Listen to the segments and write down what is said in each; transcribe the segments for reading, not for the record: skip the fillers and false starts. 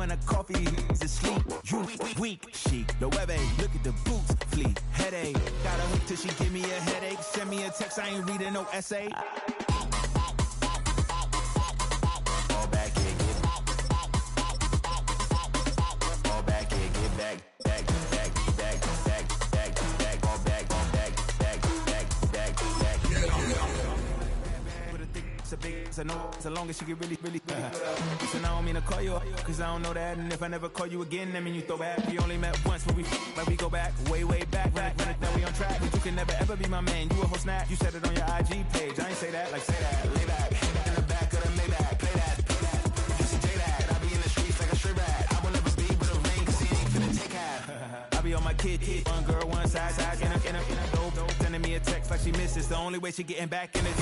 and a coffee, he's asleep. You weak, chic. The web, look at the boots, fleet. Headache, got a hook till she give me a headache. Send me a text, I ain't reading no essay. Fall back here, get fall back here, get back. I know so long as she get really listen, I don't mean to call you up, cause I don't know that. And if I never call you again, that mean you throw back. We only met once when we go back, way back. Run it, now we on track. But you can never ever be my man. You a whole snap, you said it on your IG page. I ain't say that, like say that. Lay back, in the back of the Maybach. Play that. Just a J that. I be in the streets like a stray rat. I will never speak with a ring, cause he ain't finna take half. I be on my kid, one girl, one side, in a dope. Sending me a text like she misses. The only way she getting back in it.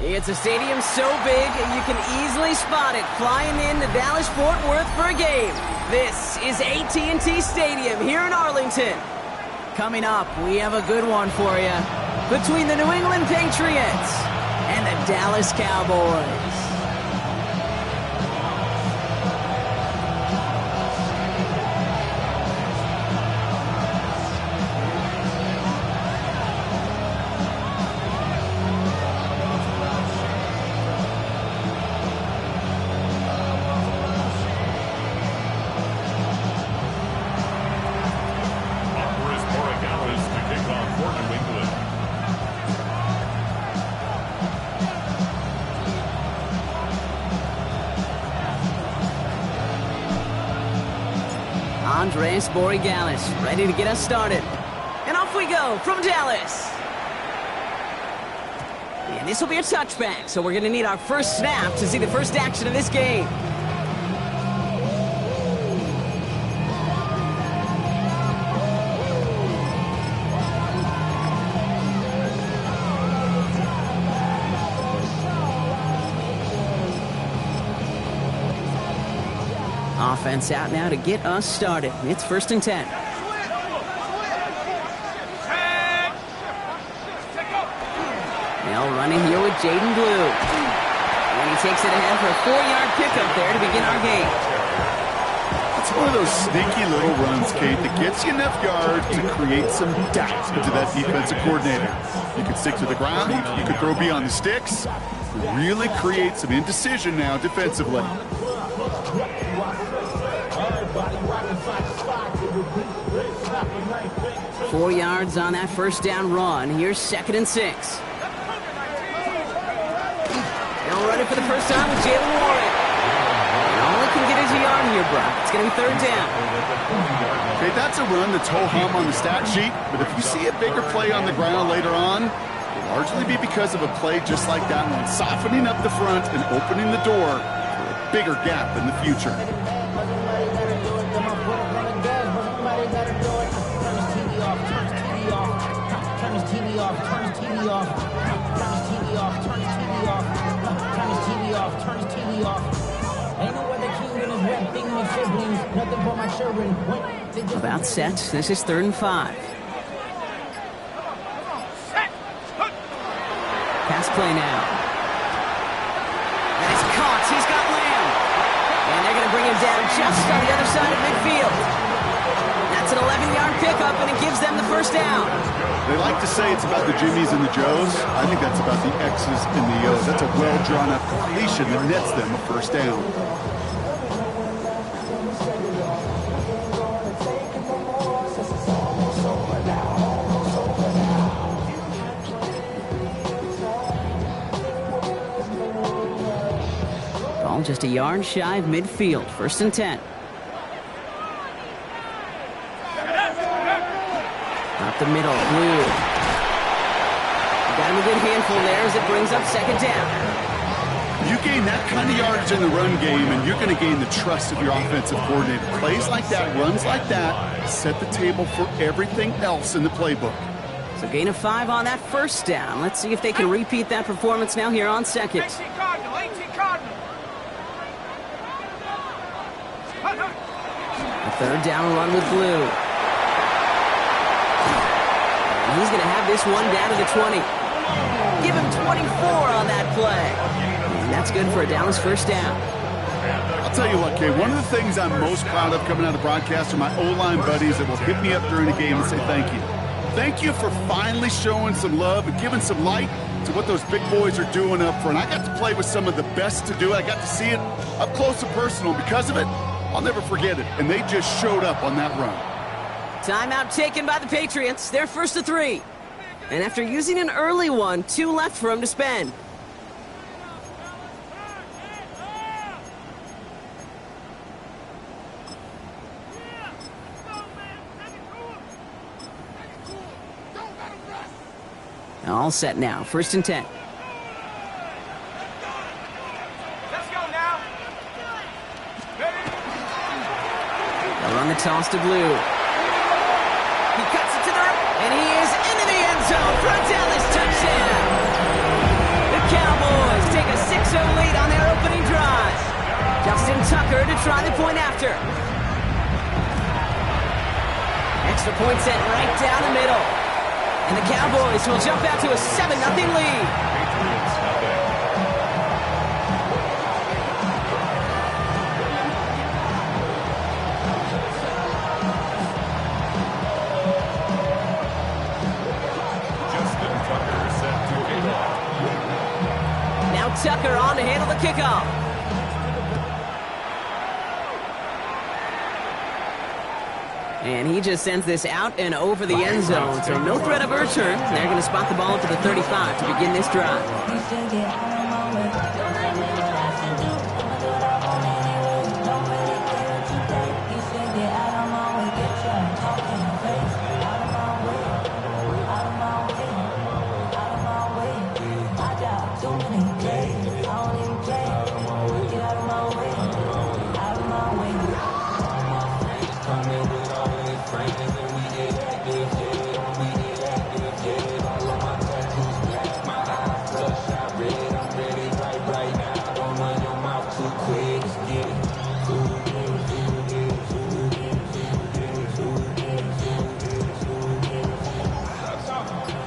It's a stadium so big, you can easily spot it flying into Dallas-Fort Worth for a game. This is AT&T Stadium here in Arlington. Coming up, we have a good one for you. Between the New England Patriots and the Dallas Cowboys. Andres Borregales ready to get us started. And off we go from Dallas. And this will be a touchback, so we're going to need our first snap to see the first action of this game. Offense out now to get us started. It's 1st and 10. Now running here with Jaden Blue. And he takes it ahead for a 4-yard pickup there to begin our game. It's one of those sneaky little runs, Kate, that gets you enough yards to create some doubt into that defensive coordinator. You can stick to the ground, you can throw beyond the sticks, really create some indecision now defensively. 4 yards on that first down run. Here's 2nd and 6. Now running for the first time with Jalen Warren. And all he can get is a yard here, Brock. It's going to be 3rd down. Okay, that's a run that's ho-hum on the stat sheet, but if you see a bigger play on the ground later on, it'll largely be because of a play just like that one, softening up the front and opening the door for a bigger gap in the future. About set. This is 3rd and 5. Pass play now. And it's caught. He's got Lamb. And they're going to bring him down just on the other side of midfield. That's an 11-yard pickup, and it gives them the first down. They like to say it's about the Jimmies and the Joes. I think that's about the X's and the O's. That's a well-drawn-up completion that nets them a first down. Ball just a yard shy of midfield. 1st and 10. Up the middle, Blue. Got him a good handful there as it brings up second down. You gain that kind of yardage in the run game, and you're going to gain the trust of your offensive coordinator. Plays like that, runs like that, set the table for everything else in the playbook. So gain of 5 on that first down. Let's see if they can repeat that performance now here on second. 18 Cardinal. A third down run with Blue. And he's going to have this one down to the 20. Give him 24 on that play. And that's good for a Dallas first down. I'll tell you what, Kay, one of the things I'm most proud of coming out of broadcast are my O-line buddies that will hit me up during a game and say thank you. Thank you for finally showing some love and giving some light to what those big boys are doing up front. I got to play with some of the best to do it. I got to see it up close and personal. Because of it, I'll never forget it. And they just showed up on that run. Timeout taken by the Patriots. They're first to 3. And after using an early one, 2 left for them to spend. All set now. First and 10. Let's go now. They'll run the toss to Blue. He cuts it to the right, and he is into the end zone for a Dallas touchdown. The Cowboys take a 6-0 lead on their opening drive. Justin Tucker to try the point after. Extra point set right down the middle. And the Cowboys will jump out to a 7-0 lead. Now Tucker on to handle the kickoff. And he just sends this out and over the end zone, so no threat of a return. They're going to spot the ball to the 35 to begin this drive.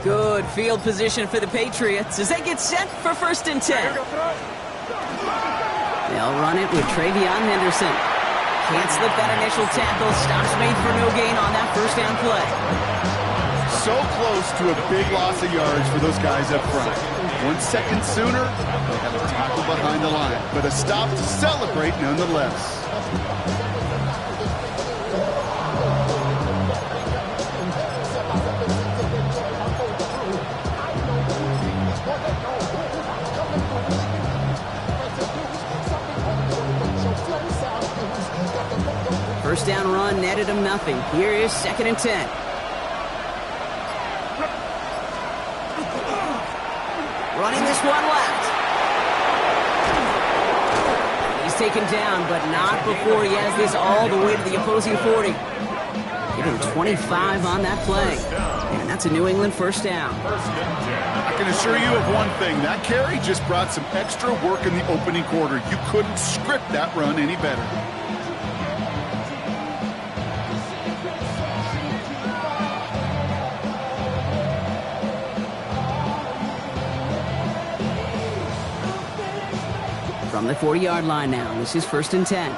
Good field position for the Patriots as they get set for first and 10. They'll run it with Travion Henderson. Can't slip that initial tackle. Stops made for no gain on that first down play. So close to a big loss of yards for those guys up front. 1 second sooner, they have a tackle behind the line, but a stop to celebrate nonetheless. First down run netted him nothing. Here is second and 10. Running this one left. He's taken down, but not before he has this all the way to the opposing 40. Give him 25 on that play. And that's a New England first down. I can assure you of one thing. That carry just brought some extra work in the opening quarter. You couldn't script that run any better. From the 40-yard line now, this is first and 10.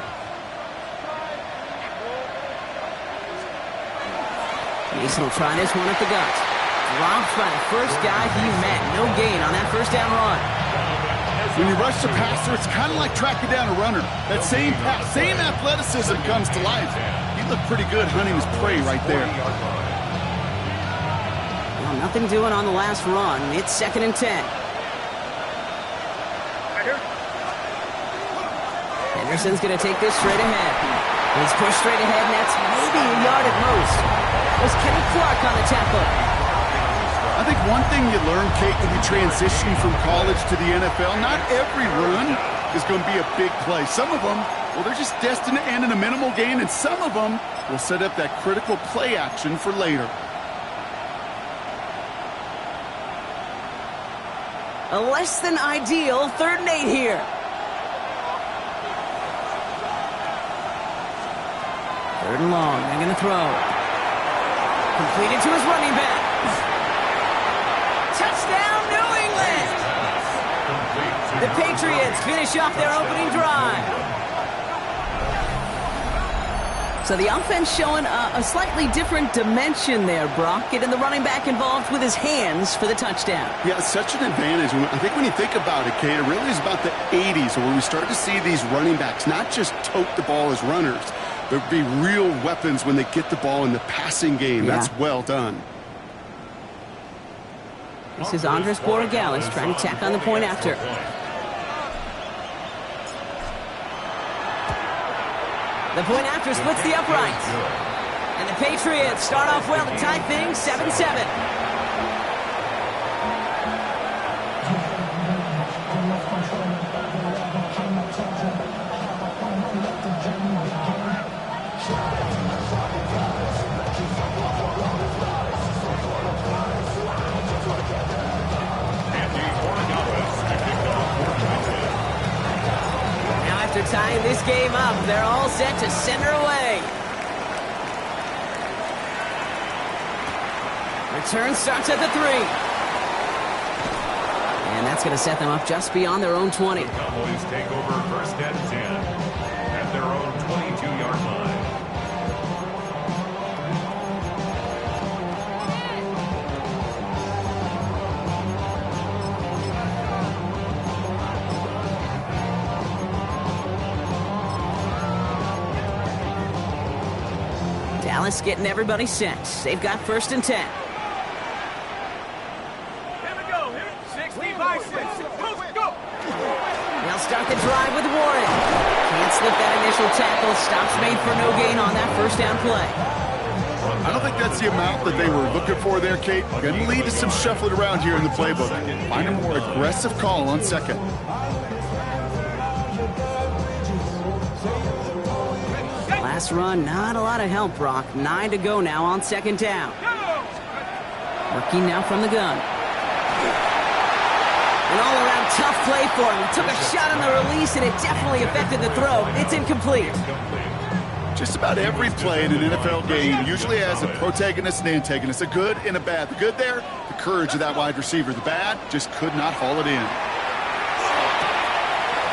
Mason will try this one at the gut. Dropped by the first guy he met. No gain on that first down run. When you rush the passer, it's kind of like tracking down a runner. That same pass, same athleticism comes to life. He looked pretty good hunting his prey right there. Well, nothing doing on the last run. It's second and 10. Henderson's going to take this straight ahead. He's pushed straight ahead, and that's maybe a yard at most. There's Kenny Clark on the tackle. I think one thing you learn, Kate, when you transition from college to the NFL, not every run is going to be a big play. Some of them, well, they're just destined to end in a minimal gain, and some of them will set up that critical play action for later. A less than ideal 3rd and 8 here. 3rd and long, they're going to throw. Completed to his running back. Touchdown, New England! The Patriots finish off their opening drive. So the offense showing a slightly different dimension there, Brock. Getting the running back involved with his hands for the touchdown. Yeah, it's such an advantage. I think when you think about it, Kate, it really is about the 80s where we start to see these running backs not just tote the ball as runners, but be real weapons when they get the ball in the passing game. Yeah. That's well done. This is Andres Borregales trying to tack on the point after. The point after splits the uprights. And the Patriots start off well to tie things 7-7. After tying this game up, they're all set to send her away. Return starts at the 3. And that's going to set them up just beyond their own 20. The Cowboys take over 1st and 10 at their own 22-yard line. Dallas getting everybody set. They've got 1st and 10. Here we go. 60 by 6. Go. They'll start the drive with Warren. Can't slip that initial tackle. Stops made for no gain on that 1st down play. I don't think that's the amount that they were looking for there, Kate. Going to lead to some shuffling around here in the playbook. Find a more aggressive call on 2nd. Last run, not a lot of help, Brock. 9 to go now on 2nd down. Working now from the gun. An all-around tough play for him. He took a shot on the release, and it definitely affected the throw. It's incomplete. Just about every play in an NFL game usually has a protagonist and antagonist, a good and a bad. The good there, the courage of that wide receiver. The bad, just could not haul it in.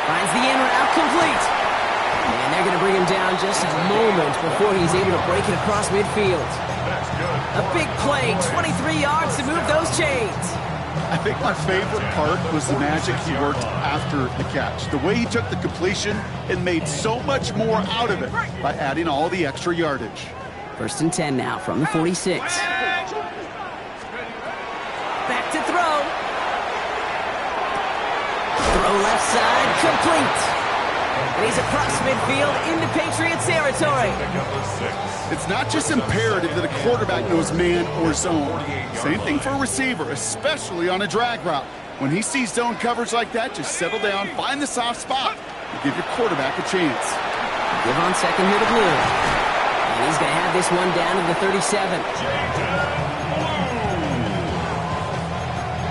Finds the in route complete. And they're going to bring him down just a moment before he's able to break it across midfield. A big play, 23 yards to move those chains. I think my favorite part was the magic he worked after the catch. The way he took the completion and made so much more out of it by adding all the extra yardage. 1st and 10 now from the 46. Back to throw. Throw left side, complete. And he's across midfield into Patriots territory. It's not just imperative that a quarterback knows man or zone. Same thing for a receiver, especially on a drag route. When he sees zone coverage like that, just settle down, find the soft spot, and give your quarterback a chance. Give on 2nd here to Blue. And he's going to have this one down to the 37.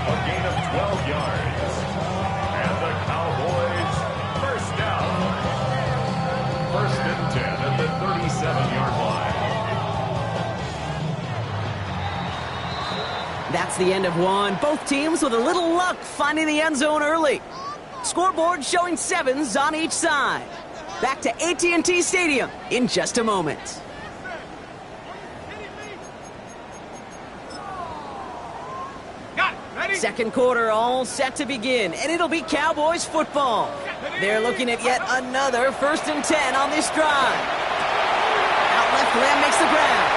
A gain of 12 yards. And the Cowboys first down. 1st and 10 at the 37-yard line. That's the end of one. Both teams with a little luck finding the end zone early. Scoreboard showing 7s on each side. Back to AT&T Stadium in just a moment. Got it. Ready? 2nd quarter all set to begin, and it'll be Cowboys football. They're looking at yet another 1st and 10 on this drive. Out left, Lamb makes the grab.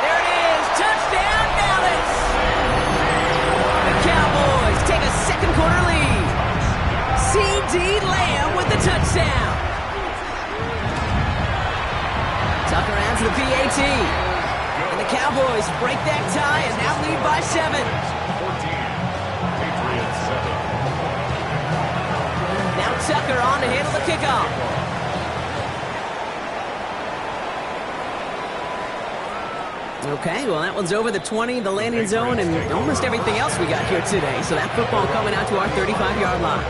There it is, touchdown Dallas! The Cowboys take a 2nd quarter lead. C.D. Lamb with the touchdown. sounds the PAT. And the Cowboys break that tie and now lead by 7. 14. Patriots 7. Now Tucker on to handle the kickoff. Okay, well, that one's over the 20, the landing zone, and almost everything else we got here today. So that football coming out to our 35-yard line.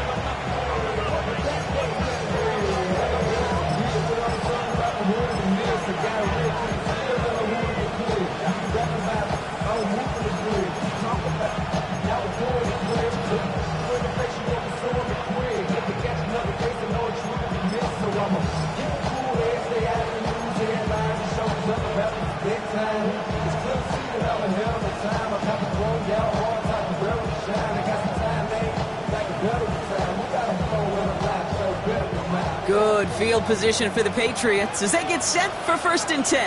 Good field position for the Patriots as they get set for 1st and 10.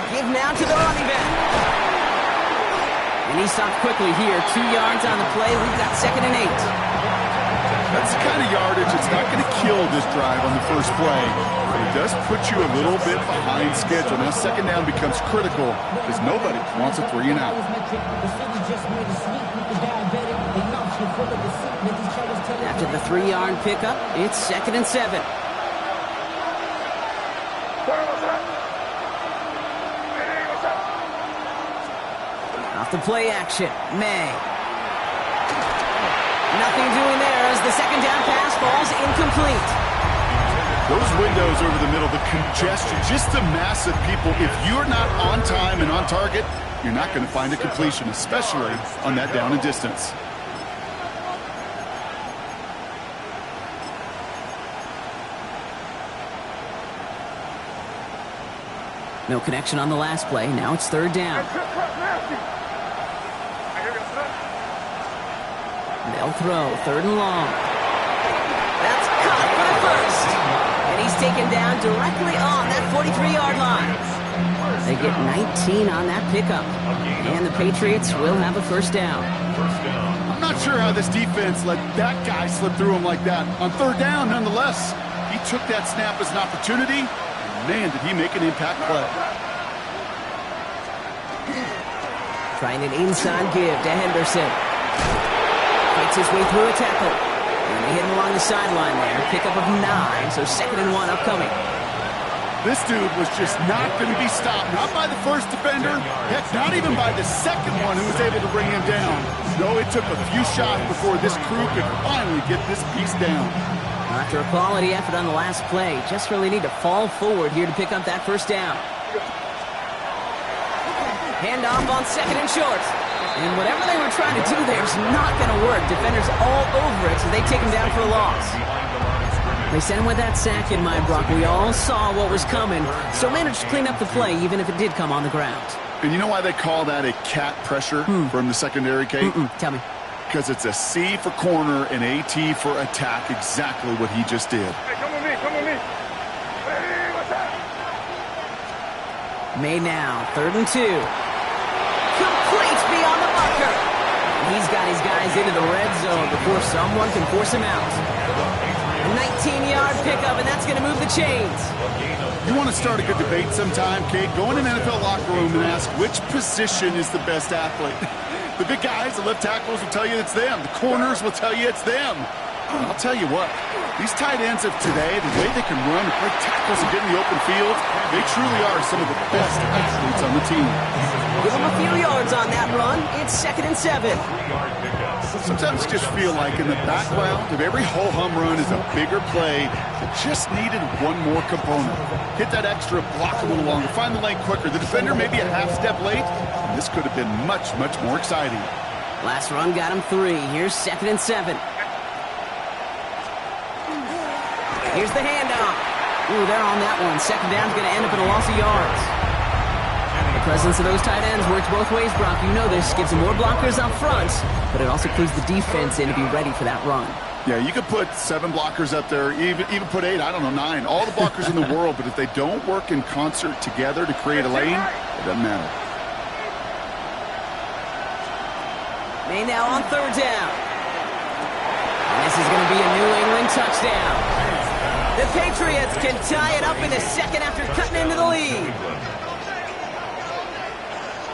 Give now to the running back. And he stopped quickly here. 2 yards on the play. We've got 2nd and 8. That's the kind of yardage it's not going to kill this drive on the first play, but it does put you a little bit behind schedule. Now 2nd down becomes critical because nobody wants a 3 and out. After the 3-yard pickup, it's 2nd and 7. Off the play action, May. Nothing doing there as the 2nd down pass falls incomplete. Those windows over the middle, the congestion, just the mass of people. If you're not on time and on target, you're not going to find a completion, especially on that down and distance. No connection on the last play. Now it's 3rd down. They'll throw 3rd and long. That's caught for the first. And he's taken down directly on that 43-yard line. They get 19 on that pickup. And the Patriots will have a 1st down. I'm not sure how this defense let that guy slip through him like that. On 3rd down, nonetheless, he took that snap as an opportunity. Man, did he make an impact play. Trying an inside give to Henderson. Fights his way through a tackle. And they hit him along the sideline there. Pickup of 9, so 2nd and 1 upcoming. This dude was just not going to be stopped. Not by the first defender. Heck, not even by the second one who was able to bring him down. No, it took a few shots before this crew could finally get this piece down. After a quality effort on the last play, just really need to fall forward here to pick up that 1st down. Handoff on 2nd and short. And whatever they were trying to do there is not going to work. Defenders all over it, so they take him down for a loss. They sent him with that sack in mind, Brock. We all saw what was coming, so managed to clean up the play, even if it did come on the ground. And you know why they call that a cat pressure from the secondary, Kate? Tell me. Because it's a C for corner and a T for attack, exactly what he just did. Hey, come with me, come with me. Hey, what's that? May now, 3rd and 2. Complete beyond the marker. He's got his guys into the red zone before someone can force him out. A 19-yard pickup, and that's going to move the chains. You want to start a good debate sometime, Kate? Go in an NFL locker room and ask which position is the best athlete. The big guys, the left tackles will tell you it's them. The corners will tell you it's them. And I'll tell you what, these tight ends of today, the way they can run and play tackles and get in the open field, they truly are some of the best athletes on the team. Give them a few yards on that run. It's 2nd and 7. Sometimes I just feel like in the background of every ho-hum run is a bigger play that just needed one more component. Hit that extra block a little longer, find the lane quicker. The defender maybe a half step late, and this could have been much, much more exciting. Last run got him 3. Here's 2nd and 7. Here's the handoff. Ooh, they're on that one. 2nd down's going to end up in a loss of yards. The presence of those tight ends works both ways, Brock. You know this. Gives them more blockers up front, but it also clues the defense in to be ready for that run. Yeah, you could put 7 blockers up there, even put 8, I don't know, 9. All the blockers in the world, but if they don't work in concert together to create a lane, it doesn't matter. May now on 3rd down. And this is going to be a New England touchdown. The Patriots can tie it up in the second after cutting into the lead.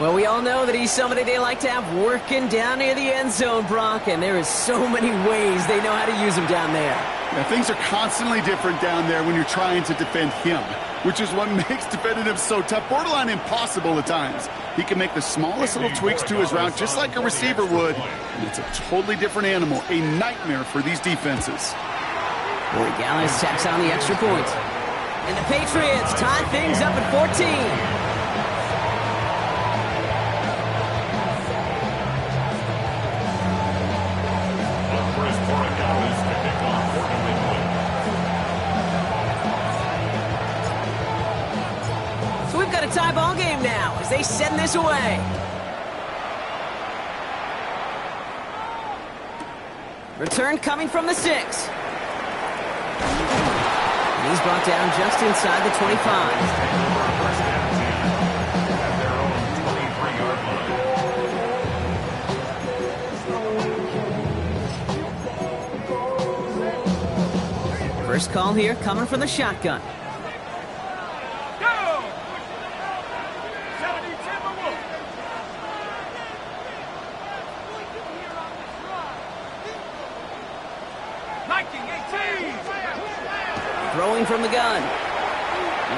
Well, we all know that he's somebody they like to have working down near the end zone, Brock, and there is so many ways they know how to use him down there. Yeah, things are constantly different down there when you're trying to defend him, which is what makes defending him so tough, borderline impossible at times. He can make the smallest little tweaks to his route just like a receiver would, and it's a totally different animal, a nightmare for these defenses. Wade Gallis tacks on the extra point. And the Patriots tie things up at 14. So we've got a tie ball game now as they send this away. Return coming from the 6. And he's brought down just inside the 25. First call here coming from the shotgun. Go! 19-18. Throwing from the gun.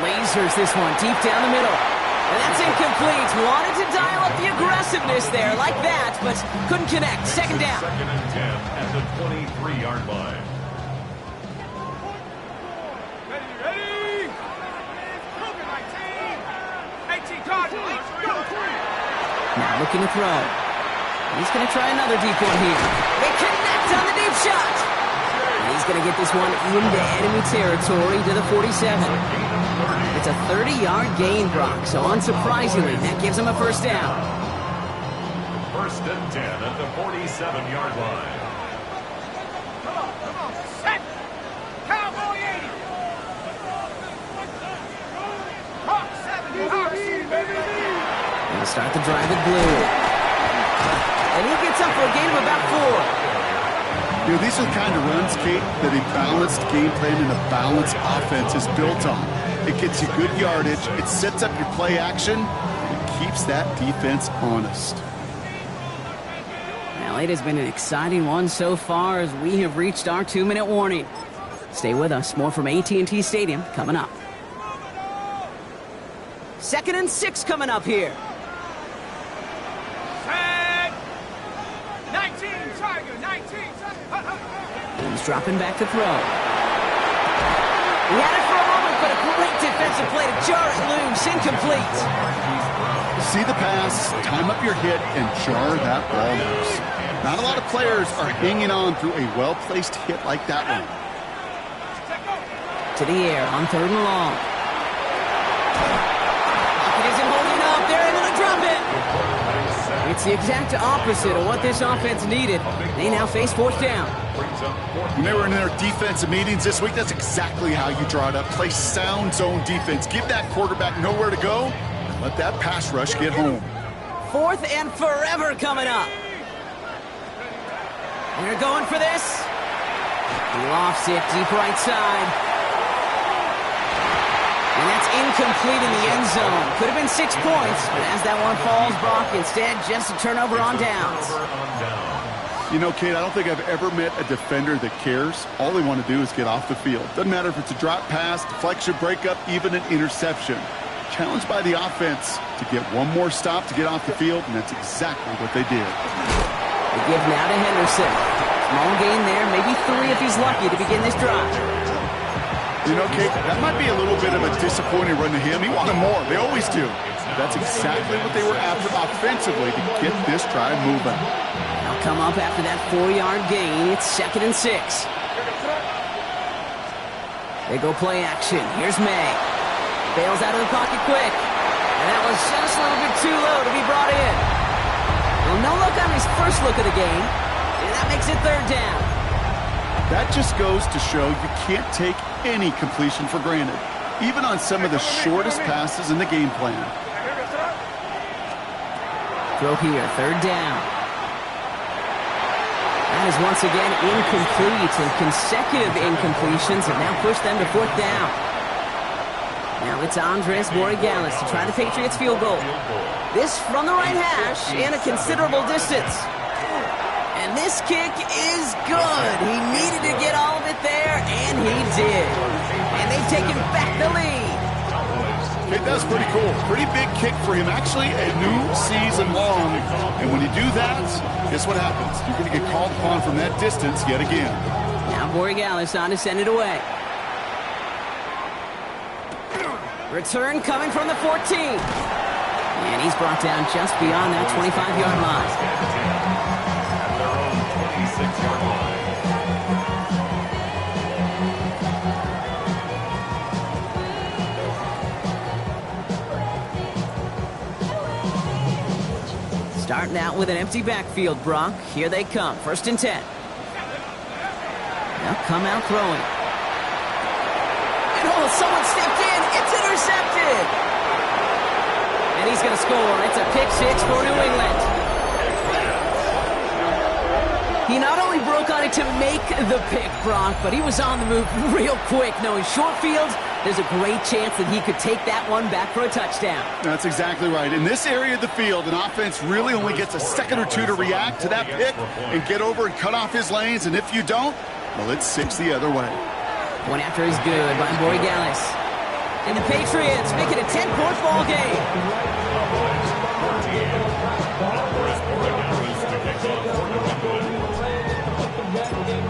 Lasers this one deep down the middle. And that's incomplete. Wanted to dial up the aggressiveness there like that, but couldn't connect. Second down. Second and 10 at the 23-yard line. Ready? Move it, my team. 18 Cardinals. Go. Now looking to throw. He's going to try another deep one here. They connect on the deep shot. And he's going to get this one into enemy territory to the 47. It's a 30-yard gain, Brock, so unsurprisingly, that gives him a first down. First and 10 at the 47-yard line. Come on. Set. Cowboy 80. Hawk 70. Hawk 70, baby. And start the drive with blue. And he gets up for a gain of about 4. You know, these are the kind of runs, Kate, that a balanced game plan and a balanced offense is built on. It gets you good yardage, it sets up your play action, and it keeps that defense honest. Well, it has been an exciting one so far as we have reached our 2-minute warning. Stay with us. More from AT&T Stadium coming up. Second and 6 coming up here. Set. 19. Tiger. 19. He's dropping back to throw. He had it for a moment, but a great defensive play to jar it loose. Incomplete. See the pass, time up your hit, and jar that ball loose. Not a lot of players are hanging on through a well-placed hit like that one. To the air on 3rd and long. Pocket isn't holding up. They're able to drop it. It's the exact opposite of what this offense needed. They now face 4th down. When they were in their defensive meetings this week, that's exactly how you draw it up. Play sound zone defense. Give that quarterback nowhere to go, and let that pass rush get home. 4th and forever coming up. We're going for this. He lofts it deep right side. And that's incomplete in the end zone. Could have been 6 points, but as that one falls, Brock, instead just a turnover on downs. You know, Kate, I don't think I've ever met a defender that cares. All they want to do is get off the field. Doesn't matter if it's a drop pass, deflection, breakup, even an interception. Challenged by the offense to get one more stop to get off the field, and that's exactly what they did. The give now to Henderson. Small gain there, maybe 3 if he's lucky to begin this drive. You know, Kate, that might be a little bit of a disappointing run to him. He wanted more. They always do. That's exactly what they were after offensively to get this drive moving. They'll come up after that 4-yard gain. It's 2nd and 6. They go play action. Here's May. Bails out of the pocket quick. And that was just a little bit too low to be brought in. Well, no look on his first look of the game. And that makes it 3rd down. That just goes to show you can't take any completion for granted, even on some of the shortest passes in the game plan. Throw here, 3rd down. that is once again incomplete, and consecutive incompletions have now pushed them to 4th down. Now it's Andres Borregales to try the Patriots field goal. This from the right hash and a considerable distance. And this kick is good. He needed to get all of it there, and he did. And they've taken back the lead. Okay, that's pretty cool. Pretty big kick for him. Actually, a new season long. And when you do that, guess what happens? You're going to get called upon from that distance yet again. Now Borregales on to send it away. Return coming from the 14. And he's brought down just beyond that 25-yard line. At their own 26-yard line. Starting out with an empty backfield, Brock. Here they come. 1st and 10. They'll come out throwing. And oh, someone stepped in. It's intercepted. And he's going to score. It's a pick 6 for New England. He not only broke on it to make the pick, Brock, but he was on the move real quick. Knowing short field, there's a great chance that he could take that one back for a touchdown. That's exactly right. In this area of the field, an offense really only gets a second or two to react to that pick and get over and cut off his lanes. And if you don't, well, it's 6 the other way. One after is good by Borregales. And the Patriots make it a 10-point ball game.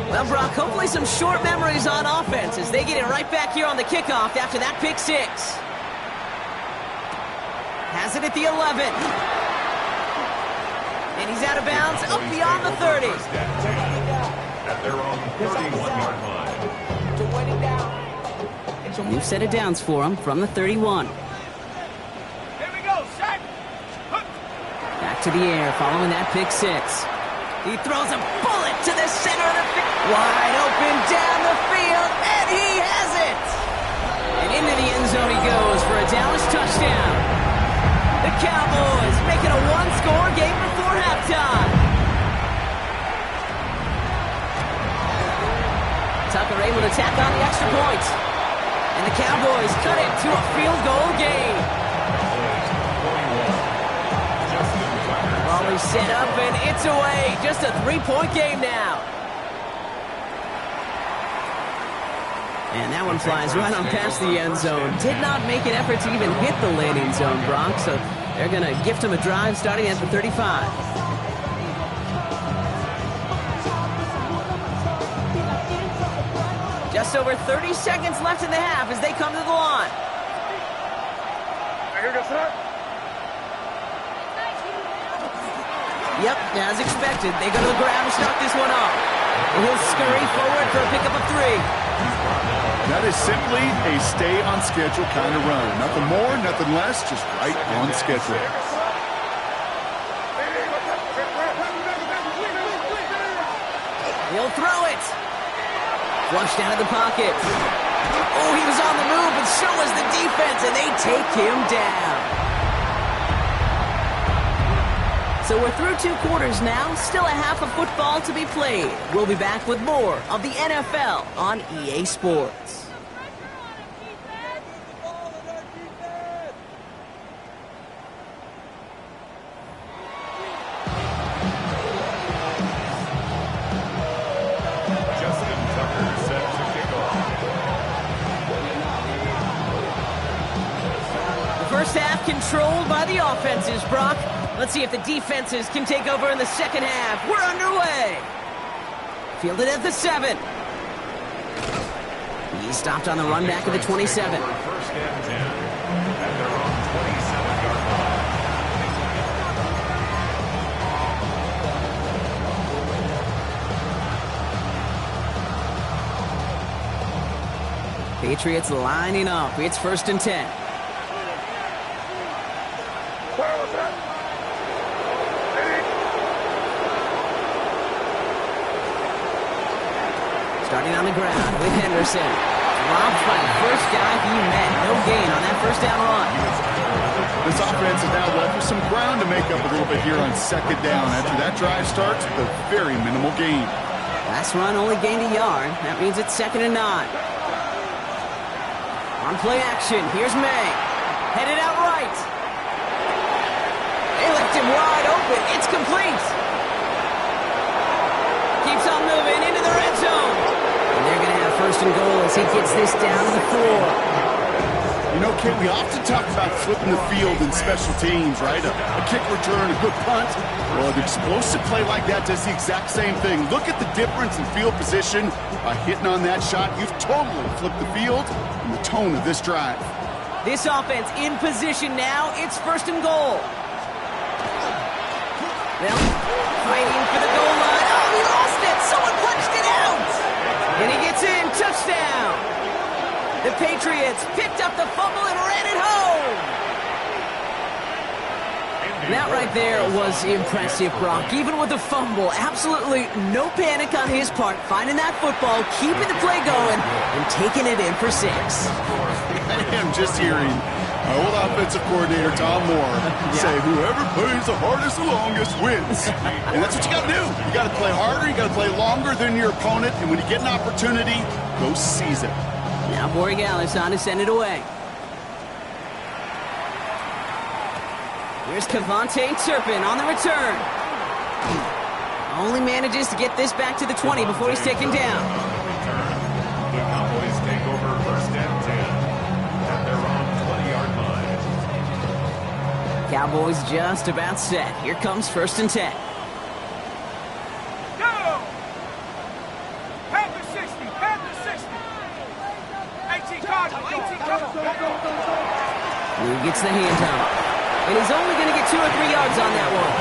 Well, Brock, hopefully some short memories on offense as they get it right back here on the kickoff after that pick 6. Has it at the 11. And he's out of bounds up beyond the 30. At their own 31-yard line. New set of downs for him from the 31. Here we go, set. Back to the air following that pick 6. He throws a bullet to the center of the field. Wide open down the field, and he has it! And into the end zone he goes for a Dallas touchdown. The Cowboys make it a one-score game before halftime. Tucker able to tack on the extra point. And the Cowboys cut it to a field goal game. Ball is set up and it's away. Just a 3-point game now. And that one flies right on past the end zone. Did not make an effort to even hit the landing zone, Brock. So they're going to gift him a drive starting at the 35. Just over 30 seconds left in the half as they come to the line. Yep, as expected, they go to the ground to start this one off. And he'll scurry forward for a pickup of 3. That is simply a stay-on-schedule kind of run. Nothing more, nothing less, just right on schedule. He'll throw it. Flushed out of the pocket. Oh, he was on the move, and so was the defense, and they take him down. So we're through 2 quarters now. Still a half of football to be played. We'll be back with more of the NFL on EA Sports. First half controlled by the offenses, Brock. Let's see if the defenses can take over in the second half. We're underway. Fielded at the 7. He stopped on the run back at the 27. First and 10 at their own 27-yard line. Patriots lining up. It's 1st and 10. Starting on the ground with Henderson. Dropped by the first guy he met. No gain on that first down run. This offense is now left with some ground to make up a little bit here on second down. After that drive starts with a very minimal gain. Last run only gained a yard. That means it's 2nd and 9. On play action, here's May. Headed out right. They left him wide open. It's complete. Keeps on moving into the red zone. And they're going to have 1st and goal as he gets this down to the 4. You know, Kate, we often talk about flipping the field in special teams, right? A kick return, a good punt. Well, an explosive play like that does the exact same thing. Look at the difference in field position. By hitting on that shot, you've totally flipped the field and the tone of this drive. This offense in position now. It's 1st and goal. Well, fighting for the goal line. Oh, he lost it. Someone punched it out. And he gets in. Touchdown. The Patriots picked up the fumble and ran it home. That right there was impressive, Brock. Even with the fumble, absolutely no panic on his part. Finding that football, keeping the play going, and taking it in for 6. I am just hearing my old offensive coordinator, Tom Moore, say, whoever plays the hardest the longest wins. And that's what you got to do. You got to play harder, you got to play longer than your opponent, and when you get an opportunity, go seize it. Now Borregales on to send it away. Here's Cavante Turpin on the return. Only manages to get this back to the 20 before he's taken down. The Cowboys take over 1st and 10 at their own 20-yard line. Cowboys just about set. Here comes 1st and 10. Go! Panther 60, Panther 60. 18 Cardinal, 18 Cardinal. He gets the handoff. And he's only going to get 2 or 3 yards on that one.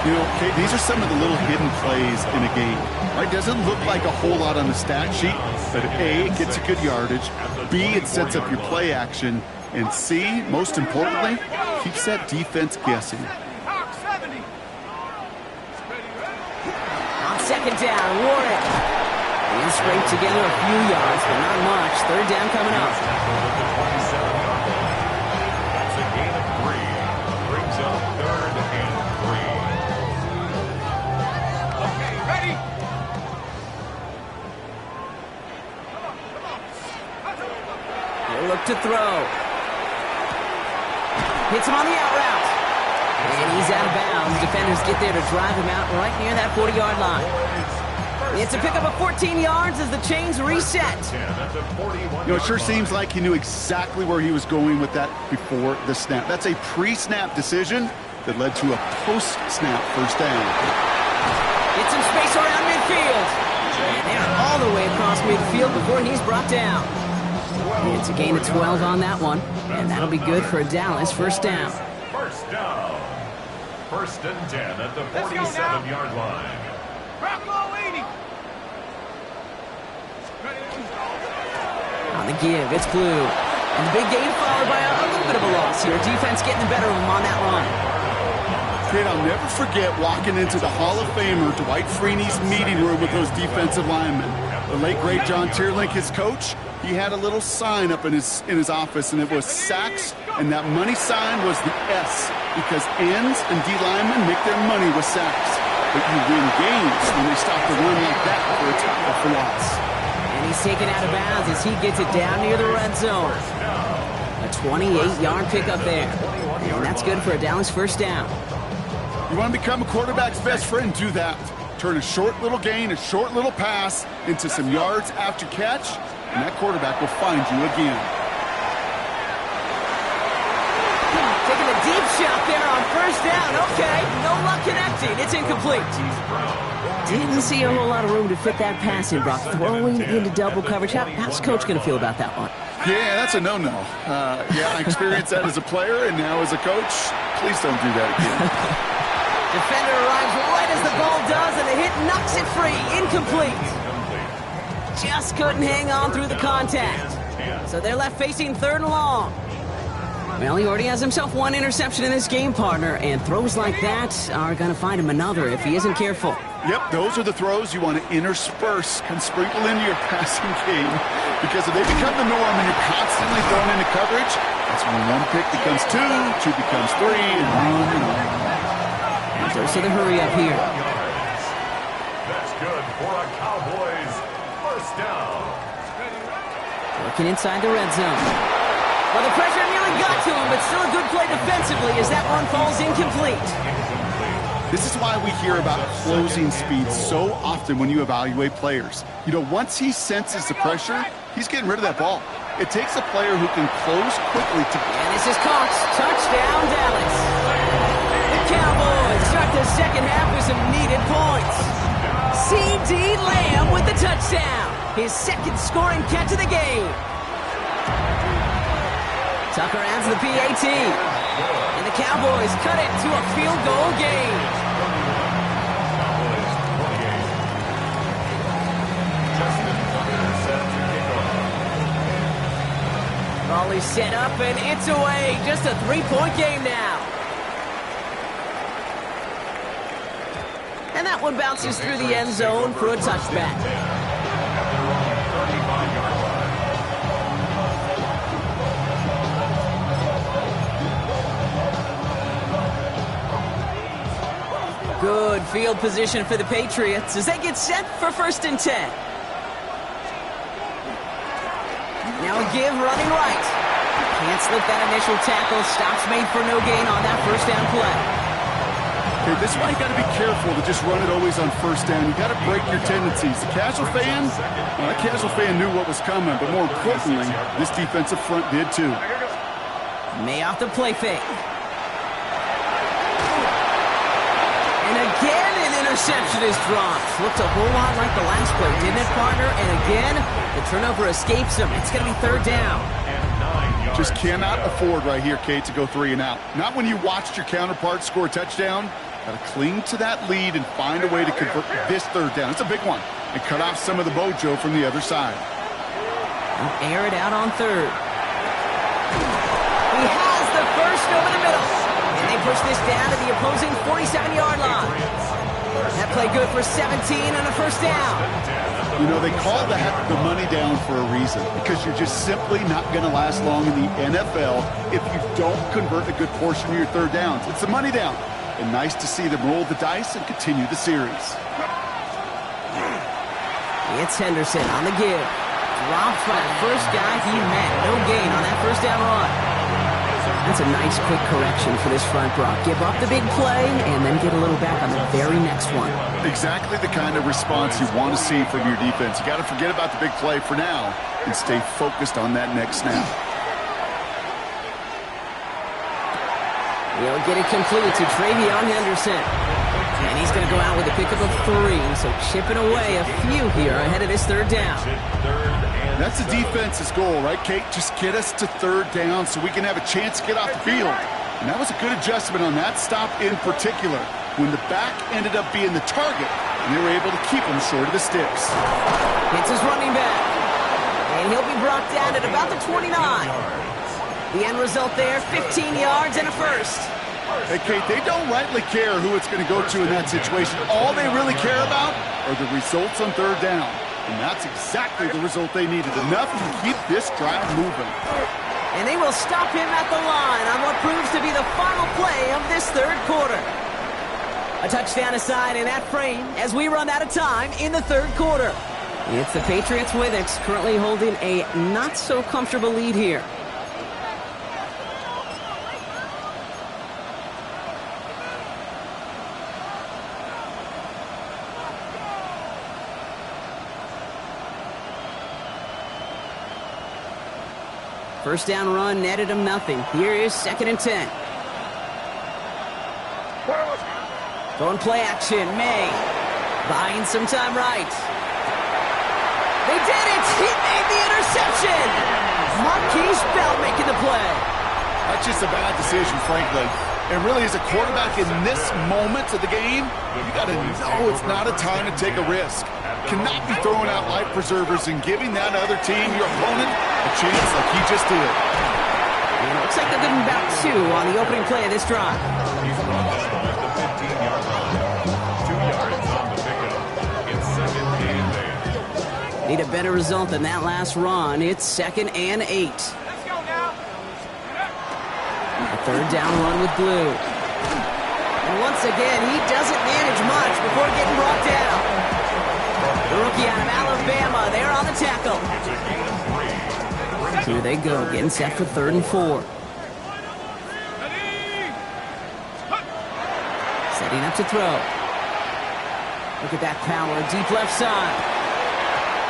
You know, Kate, these are some of the little hidden plays in a game. Right? Doesn't look like a whole lot on the stat sheet, but A, it gets a good yardage. B, it sets up your play action. And C, most importantly, keeps that defense guessing. Hawk 70. On 2nd down, Warren. He'll scrape together a few yards, but not much. 3rd down coming up. That's a gain of 3. Brings up 3rd and 3. Okay, ready? He'll look to throw. Hits him on the out route. And he's out of bounds. Defenders get there to drive him out right near that 40-yard line. It's a pickup of 14 yards as the chains reset. You know, it sure seems like he knew exactly where he was going with that before the snap. That's a pre-snap decision that led to a post-snap 1st down. Get some space around midfield. And they're all the way across midfield before he's brought down. It's a gain of 12 on that one. And that'll be good for a Dallas 1st down. 1st down. 1st and 10 at the 47-yard line. Rocklow 80. On the give, it's Blue. And the big gain followed by a little bit of a loss here. Defense getting the better of him on that run. Kate, I'll never forget walking into the Hall of Famer Dwight Freeney's meeting room with those defensive linemen. The late, great John Tierlink, his coach, he had a little sign up in his office, and it was sacks, and that money sign was the S, because ends and D linemen make their money with sacks. But you win games when they stop the run like that for a tackle for loss. And he's taken out of bounds as he gets it down near the red zone. A 28-yard pickup there. And that's good for a Dallas 1st down. You want to become a quarterback's best friend? Do that. Turn a short little gain, a short little pass into some yards after catch, and that quarterback will find you again. Taking a deep shot there on 1st down. Okay, no luck connecting. It's incomplete. Didn't see a whole lot of room to fit that pass in, Brock. Throwing into double coverage. How's Coach going to feel about that one? Yeah, that's a no-no. Yeah, I experienced that as a player, and now as a coach, please don't do that again. Defender arrives right as the ball does, and the hit knocks it free. Incomplete. Just couldn't hang on through the contact. So they're left facing 3rd and long. Well, he already has himself 1 interception in this game, partner, and throws like that are going to find him another if he isn't careful. Yep, those are the throws you want to intersperse and sprinkle into your passing game. Because if they become the norm and you're constantly thrown into coverage, that's when one pick becomes two, two becomes three, and on and on. Dose of the hurry up here. That's good for a Cowboys first down. Working inside the red zone. Well, the pressure nearly got to him, but still a good play defensively as that one falls incomplete. This is why we hear about closing speed so often when you evaluate players. You know, once he senses the pressure, he's getting rid of that ball. It takes a player who can close quickly to... And this is Cox. Touchdown, Dallas. The Cowboys start the second half with some needed points. C.D. Lamb with the touchdown. His second scoring catch of the game. Tucker adds the PAT. And the Cowboys cut it to a field goal game. Raleigh set up and it's away. Just a 3-point game now. And that one bounces through the end zone for a touchback. Good field position for the Patriots as they get set for 1st and 10. Now a give running right. Can't slip that initial tackle. Stops made for no gain on that first down play. Okay, this is why you got to be careful to just run it always on first down. You got to break your tendencies. The casual fan, well, that casual fan knew what was coming, but more importantly, this defensive front did too. May off the play fake. And again, an interception is dropped. Looked a whole lot like the last play, didn't it, partner? And again, the turnover escapes him. It's going to be 3rd down. Just cannot afford right here, Kate, to go 3 and out. Not when you watched your counterpart score a touchdown. Got to cling to that lead and find a way to convert this 3rd down. It's a big one. And cut off some of the mojo from the other side. He'll air it out on 3rd. He has the first over the middle. And they push this down to the opposing 47-yard line. That play good for 17 and a first down. You know, they call that the money down for a reason, because you're just simply not going to last long in the NFL if you don't convert a good portion of your 3rd downs. It's the money down. And nice to see them roll the dice and continue the series. It's Henderson on the give. Dropped by the first guy he met. No gain on that first down run. That's a nice quick correction for this front, Brock. Give up the big play and then get a little back on the very next one. Exactly the kind of response you want to see from your defense. You got to forget about the big play for now and stay focused on that next snap. He'll get it complete to Travion Henderson. And he's going to go out with a pickup of 3, so chipping away a few here ahead of this 3rd down. That's the defense's goal, right, Kate? Just get us to 3rd down so we can have a chance to get off the field. And that was a good adjustment on that stop in particular, when the back ended up being the target, and they were able to keep him short of the sticks. It's his running back. And he'll be brought down at about the 29. The end result there, 15 yards and a first. Hey, Kate, they don't rightly care who it's going to go to in that situation. All they really care about are the results on 3rd down. And that's exactly the result they needed. Enough to keep this drive moving. And they will stop him at the line on what proves to be the final play of this 3rd quarter. A touchdown aside in that frame as we run out of time in the 3rd quarter. It's the Patriots with it, currently holding a not-so-comfortable lead here. First down run netted him nothing. Here is 2nd and 10. Throwing play action. May buying some time right. They did it! He made the interception! Marquise Bell making the play. That's just a bad decision, frankly. And really, as a quarterback in this moment of the game, you got to know it's not a time to take a risk. Cannot be throwing out life preservers and giving that other team, your opponent, a chance like he just did. And it looks like they're giving back 2 on the opening play of this drive. He's running at the 15-yard line. 2 yards on the pickup. It's 2nd and 8. Need a better result than that last run. It's 2nd and 8. Let's go now. A 3rd down run with Blue. And once again, he doesn't manage much before getting brought down. The rookie out of Alabama, they're on the tackle. Here they go, getting set for 3rd and 4. Setting up to throw. Look at that power, deep left side.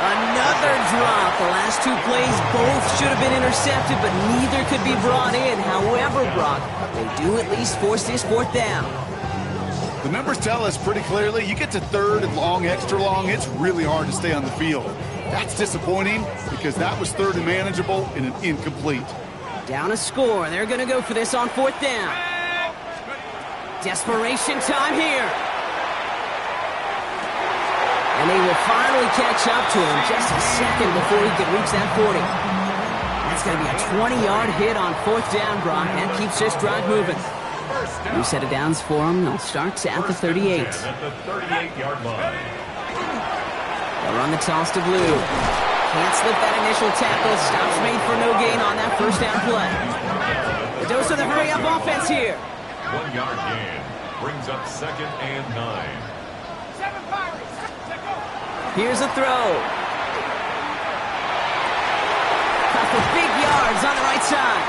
Another drop. The last 2 plays both should have been intercepted, but neither could be brought in. However, Brock, they do at least force this 4th down. The numbers tell us pretty clearly, you get to 3rd and long, extra long, it's really hard to stay on the field. That's disappointing because that was 3rd and manageable and an incomplete. Down a score. They're going to go for this on 4th down. Desperation time here. And they will finally catch up to him just a second before he can reach that 40. That's going to be a 20-yard hit on 4th down, Brock. That keeps this drive moving. New set of downs for him. They'll start at the 38. At the 38-yard line. They'll run the toss to Blue. Can't slip that initial tackle. Stops made for no gain on that 1st down play. The dose of the hurry-up offense here. 1-yard gain brings up 2nd and 9. 7 Pirates. Here's a throw. Cut for big yards on the right side.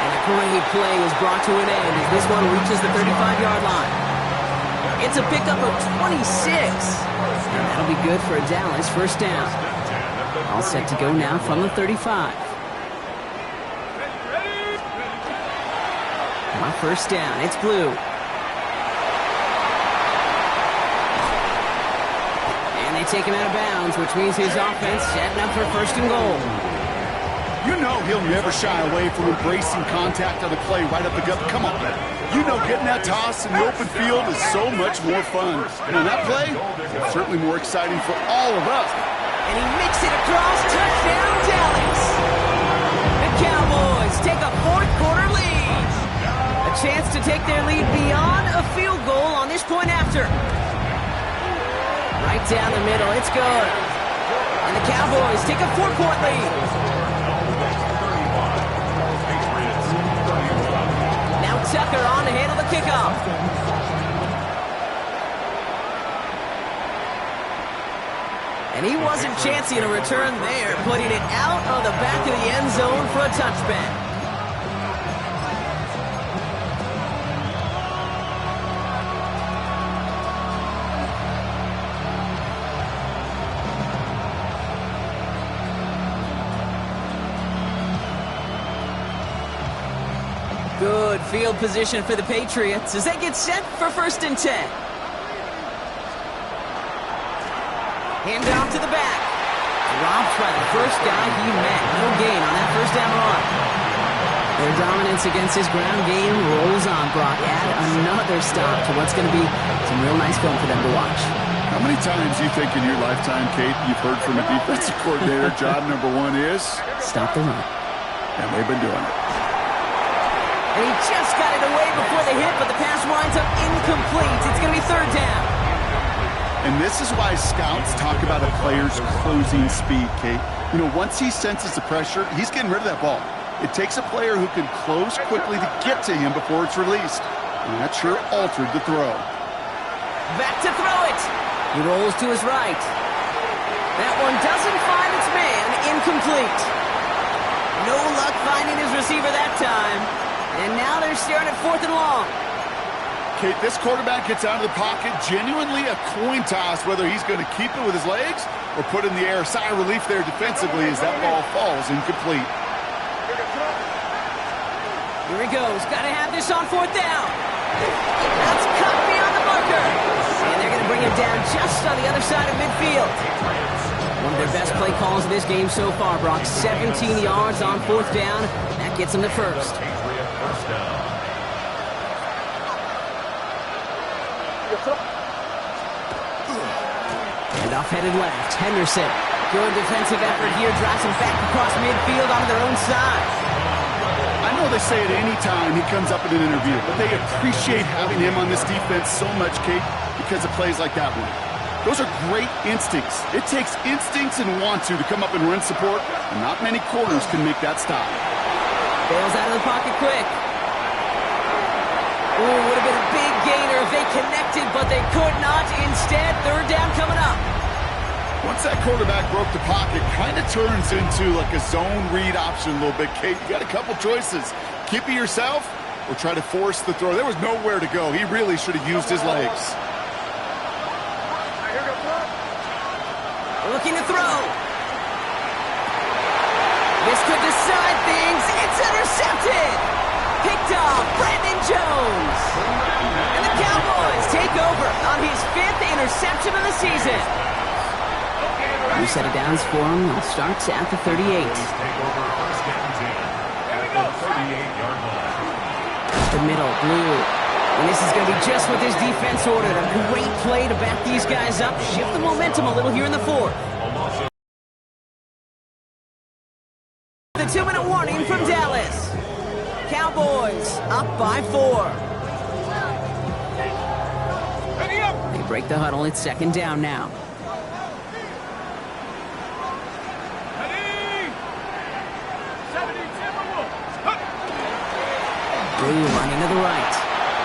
And a great play was brought to an end as this one reaches the 35-yard line. It's a pickup of 26. And that'll be good for a Dallas 1st down. All set to go now from the 35. On 1st down, it's Blue. They take him out of bounds, which means his offense setting up for 1st and goal. You know he'll never shy away from embracing contact on the play right up the gut. Come on, you know getting that toss in the open field is so much more fun. And on that play, it's certainly more exciting for all of us. And he makes it across, touchdown Dallas! The Cowboys take a 4th quarter lead. A chance to take their lead beyond a field goal on this point after. Right down the middle, it's good. And the Cowboys take a 4-point lead. Now Tucker on to handle the kickoff. And he wasn't chancing a return there, putting it out of the back of the end zone for a touchback. Good field position for the Patriots as they get set for 1st and 10. Hand off to the back. Dropped by the first guy he met. No gain on that 1st down run. Their dominance against his ground game rolls on, Brock. Add another stop to what's going to be some real nice film for them to watch. How many times do you think in your lifetime, Kate, you've heard from a defensive coordinator, job number 1 is? Stop the run. And they've been doing it. And he just got it away before the hit, but the pass winds up incomplete. It's going to be 3rd down. And this is why scouts talk about a player's closing speed, Kate. You know, once he senses the pressure, he's getting rid of that ball. It takes a player who can close quickly to get to him before it's released. And that sure altered the throw. Back to throw it. He rolls to his right. That one doesn't find its man. Incomplete. No luck finding his receiver that time. And now they're staring at 4th and long. Kate, this quarterback gets out of the pocket, genuinely a coin toss whether he's going to keep it with his legs or put it in the air. Sigh of relief there defensively as that ball falls incomplete. Here he goes. Got to have this on 4th down. That's cut beyond the marker. And they're going to bring him down just on the other side of midfield. One of their best play calls of this game so far, Brock. 17 yards on 4th down. That gets him the 1st. Handoff headed left. Henderson. Good defensive effort here. Drives him back across midfield onto their own side. I know they say it any time he comes up in an interview, but they appreciate having him on this defense so much, Kate, because of plays like that one. Those are great instincts. It takes instincts and want to come up and run support, and not many corners can make that stop. Bails out of the pocket quick. Ooh, would have been a big gainer if they connected, but they could not. Instead, third down coming up. Once that quarterback broke the pocket, kind of turns into like a zone read option a little bit, Kate. You got a couple choices. Keep it yourself or try to force the throw. There was nowhere to go. He really should have used his legs. Looking to throw. This could decide things. It's intercepted. Picked off Brandon Jones. And the Cowboys take over on his 5th interception of the season. New set of downs for him. It starts at the 38. Take over first and 10 at the 38-yard line. The middle, blue. And this is going to be just what this defense ordered. A great play to back these guys up. Shift the momentum a little here in the 4th. The 2-minute warning from Dallas. Cowboys up by 4. They break the huddle. It's 2nd down now. Blue running to the right.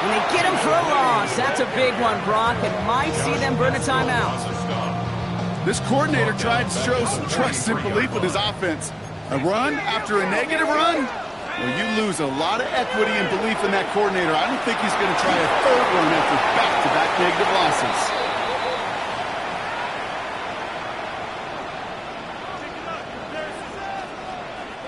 And they get him for a loss. That's a big one, Brock. It might see them burn a timeout. This coordinator tried to show some trust and belief with his offense. A run after a negative run? Well, you lose a lot of equity and belief in that coordinator. I don't think he's going to try a 3rd run after back-to-back negative losses.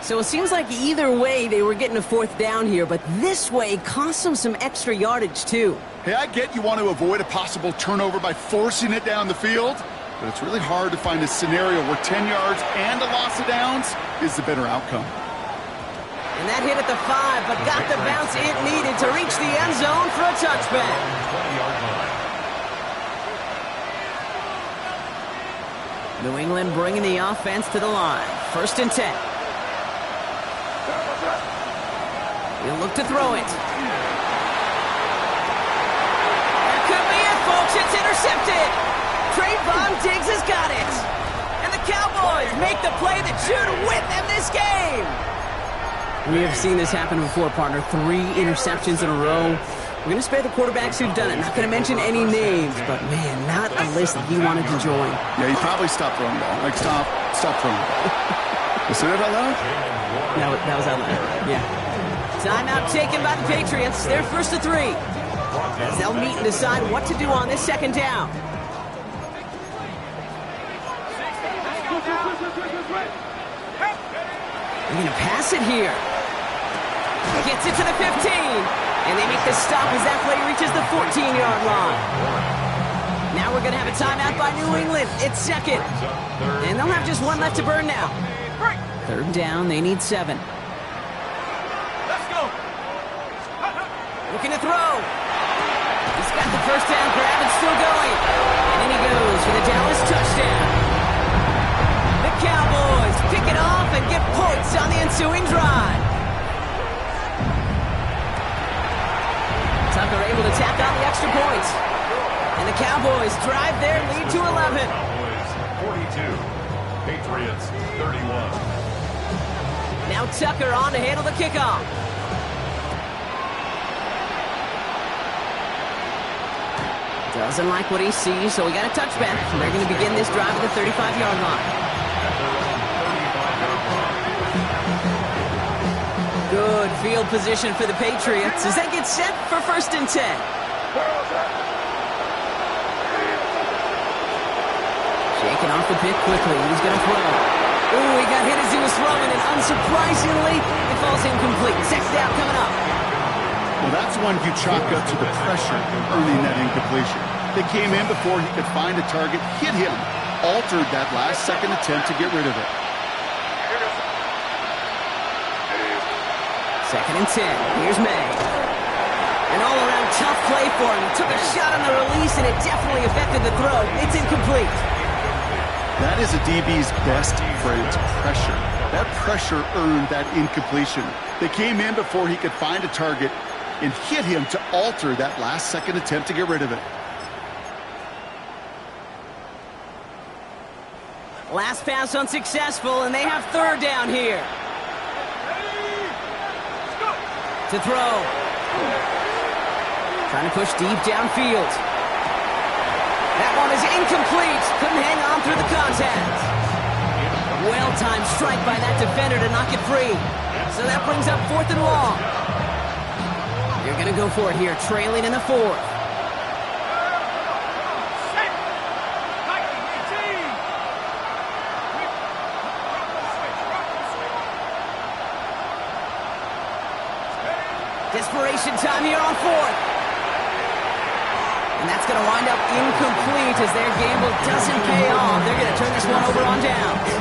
So it seems like either way they were getting a 4th down here, but this way cost them some extra yardage too. Hey, I get you want to avoid a possible turnover by forcing it down the field, but it's really hard to find a scenario where 10 yards and a loss of downs is the better outcome. And that hit at the 5, but got the bounce it needed to reach the end zone for a touchback. 20-yard line. New England bringing the offense to the line. 1st and 10. He'll look to throw it. That could be it, folks. It's intercepted. Trayvon Diggs has got it. And the Cowboys make the play that should win them this game. We have seen this happen before, partner. 3 interceptions in a row. We're going to spare the quarterbacks who've done it. Not going to mention any names, but man, not a list that he wanted to join. Yeah, he probably stopped throwing the ball. Like, stop throwing the ball. You say that out loud? That was out loud. Yeah. Timeout taken by the Patriots. They're 1st to 3. As they'll meet and decide what to do on this 2nd down. They're going to pass it here. Gets it to the 15. And they make the stop as that play reaches the 14-yard line. Now we're going to have a timeout by New England. It's 2nd. And they'll have just 1 left to burn now. 3rd down. They need 7. Looking to throw. He's got the 1st down grab and still going. And in he goes for the Dallas touchdown. The Cowboys pick it off and get points on the ensuing drive. Tucker able to tack on the extra points. And the Cowboys drive their lead to 11. Cowboys 42. Patriots 31. Now Tucker on to handle the kickoff. Doesn't like what he sees, so we got a touchback. They're going to begin this drive at the 35-yard line. Good field position for the Patriots as they get set for 1st and 10. Shaking off the pick quickly. He's going to throw. Ooh, he got hit as he was throwing, and unsurprisingly, it falls incomplete. 2nd down coming up. Well, that's one you chalk up to the pressure earning that incompletion. They came in before he could find a target, hit him, altered that last-second attempt to get rid of it. 2nd and 10. Here's May. An all-around tough play for him. He took a shot on the release, and it definitely affected the throw. It's incomplete. That is a DB's best phrase, pressure. That pressure earned that incompletion. They came in before he could find a target and hit him to alter that last-second attempt to get rid of it. Last pass unsuccessful, and they have third down here. To throw. Trying to push deep downfield. That one is incomplete. Couldn't hang on through the contact. Well-timed strike by that defender to knock it free. So that brings up 4th and long. You're going to go for it here, trailing in the 4th. Desperation time here on 4th. And that's going to wind up incomplete as their gamble doesn't pay off. They're going to turn this one over on downs.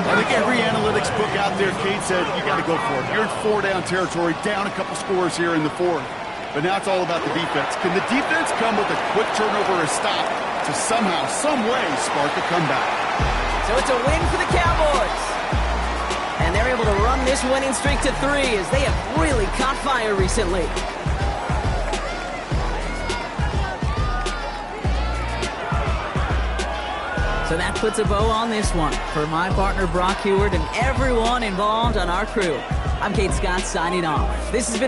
I think every analytics book out there, Kate, said you got to go for it. You're in 4-down territory, down a couple scores here in the 4th. But now it's all about the defense. Can the defense come with a quick turnover or a stop to somehow, some way, spark a comeback? So it's a win for the Cowboys. And they're able to run this winning streak to 3 as they have really caught fire recently. So that puts a bow on this one. For my partner Brock Heward and everyone involved on our crew, I'm Kate Scott signing off. This has been